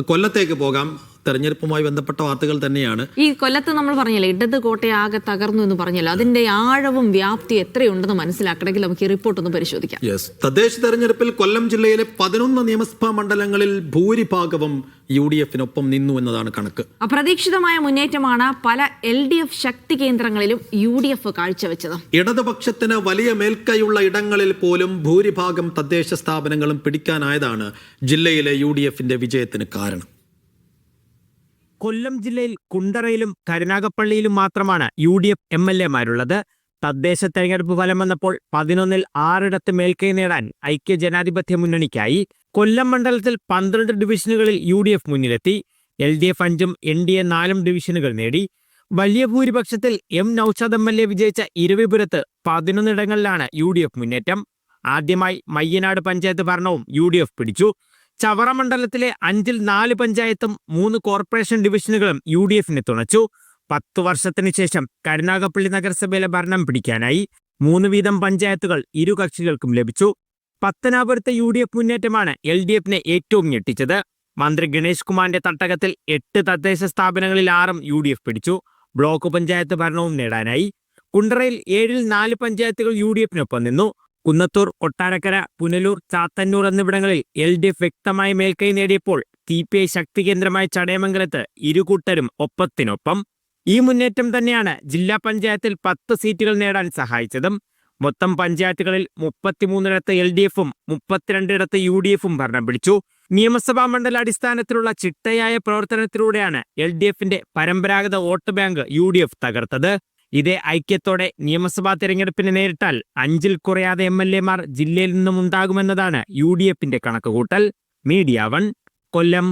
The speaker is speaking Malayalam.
കൊല്ലത്തേക്ക് പോകാം. തെരഞ്ഞെടുപ്പുമായി ബന്ധപ്പെട്ട വാർത്തകൾ തന്നെയാണ്. ഈ കൊല്ലത്ത് നമ്മൾ പറഞ്ഞല്ലോ, ഇടത് കോട്ടയാകെ തകർന്നു എന്ന് പറഞ്ഞല്ലോ, അതിന്റെ ആഴവും വ്യാപ്തി എത്രയുണ്ടെന്ന് മനസ്സിലാക്കണമെങ്കിൽ നമുക്ക് ഈ റിപ്പോർട്ട് ഒന്ന് പരിശോധിക്കാം. യെസ്, തദ്ദേശ തെരഞ്ഞെടുപ്പിൽ കൊല്ലം ജില്ലയിലെ 11 നിയമസഭാ മണ്ഡലങ്ങളിൽ ഭൂരിഭാഗവും UDF-നൊപ്പം നിന്നു എന്നതാണ് കണക്ക്. അപ്രതീക്ഷിതമായ മുന്നേറ്റമാണ് പല LDF ശക്തി കേന്ദ്രങ്ങളിലും UDF കാഴ്ചവെച്ചത്. ഇടതുപക്ഷത്തിന് വലിയ മേൽക്കൈയുള്ള ഇടങ്ങളിൽ പോലും ഭൂരിഭാഗം തദ്ദേശ സ്ഥാപനങ്ങളും പിടിക്കാനായതാണ് ജില്ലയിലെ UDF-ന്റെ വിജയത്തിന് കാരണം. കൊല്ലം ജില്ലയിൽ കുണ്ടറയിലും കരുനാഗപ്പള്ളിയിലും മാത്രമാണ് UDF MLA-മാരുള്ളത്. തദ്ദേശ തെരഞ്ഞെടുപ്പ് ഫലം വന്നപ്പോൾ 11-ൽ 6 മേൽക്കൈ നേടാൻ ഐക്യ ജനാധിപത്യ മുന്നണിക്കായി. കൊല്ലം മണ്ഡലത്തിൽ 12 ഡിവിഷനുകളിൽ UDF മുന്നിലെത്തി. LDF 5-ഉം NDA 4 ഡിവിഷനുകൾ നേടി. വലിയ ഭൂരിപക്ഷത്തിൽ M. നൌഷാദ് MLA വിജയിച്ച ഇരവിപുരത്ത് 11 ഇടങ്ങളിലാണ് UDF മുന്നേറ്റം. ആദ്യമായി മയ്യനാട് പഞ്ചായത്ത് ഭരണവും UDF പിടിച്ചു. ചവറ മണ്ഡലത്തിലെ 5-ൽ 4 പഞ്ചായത്തും 3 കോർപ്പറേഷൻ ഡിവിഷനുകളും UDF-നെ തുണച്ചു. 10 വർഷത്തിന് ശേഷം കരുനാഗപ്പള്ളി നഗരസഭയിലെ ഭരണം പിടിക്കാനായി. 3 വീതം പഞ്ചായത്തുകൾ ഇരു കക്ഷികൾക്കും ലഭിച്ചു. പത്തനാപുരത്തെ UDF മുന്നേറ്റമാണ് LDF-നെ ഏറ്റവും ഞെട്ടിച്ചത്. മന്ത്രി ഗണേഷ് കുമാറിന്റെ തട്ടകത്തിൽ 8 തദ്ദേശ സ്ഥാപനങ്ങളിൽ 6-ഉം UDF പിടിച്ചു. ബ്ലോക്ക് പഞ്ചായത്ത് ഭരണവും നേടാനായി. കുണ്ടറയിൽ 7-ൽ 4 പഞ്ചായത്തുകൾ UDF-നൊപ്പം നിന്നു. കുന്നത്തൂർ, കൊട്ടാരക്കര, പുനലൂർ, ചാത്തന്നൂർ എന്നിവിടങ്ങളിൽ LDF വ്യക്തമായ മേൽക്കൈ നേടിയപ്പോൾ CPI ശക്തി കേന്ദ്രമായ ചടയമംഗലത്ത് ഇരുകൂട്ടരും ഒപ്പത്തിനൊപ്പം. ഈ മുന്നേറ്റം തന്നെയാണ് ജില്ലാ പഞ്ചായത്തിൽ 10 സീറ്റുകൾ നേടാൻ സഹായിച്ചതും. മൊത്തം പഞ്ചായത്തുകളിൽ 33 LDF-ഉം 32 UDF-ഉം ഭരണം പിടിച്ചു. നിയമസഭാ മണ്ഡലാടിസ്ഥാനത്തിലുള്ള ചിട്ടയായ പ്രവർത്തനത്തിലൂടെയാണ് LDF-ന്റെ പരമ്പരാഗത വോട്ട് ബാങ്ക് UDF തകർത്തത്. ഇതേ ഐക്യത്തോടെ നിയമസഭാ തെരഞ്ഞെടുപ്പിനെ നേരിട്ടാൽ 5-ൽ കുറയാതെ MLA-മാർ ജില്ലയിൽ നിന്നും ഉണ്ടാകുമെന്നതാണ് UDF-ന്റെ കണക്കുകൂട്ടൽ. മീഡിയ 1, കൊല്ലം.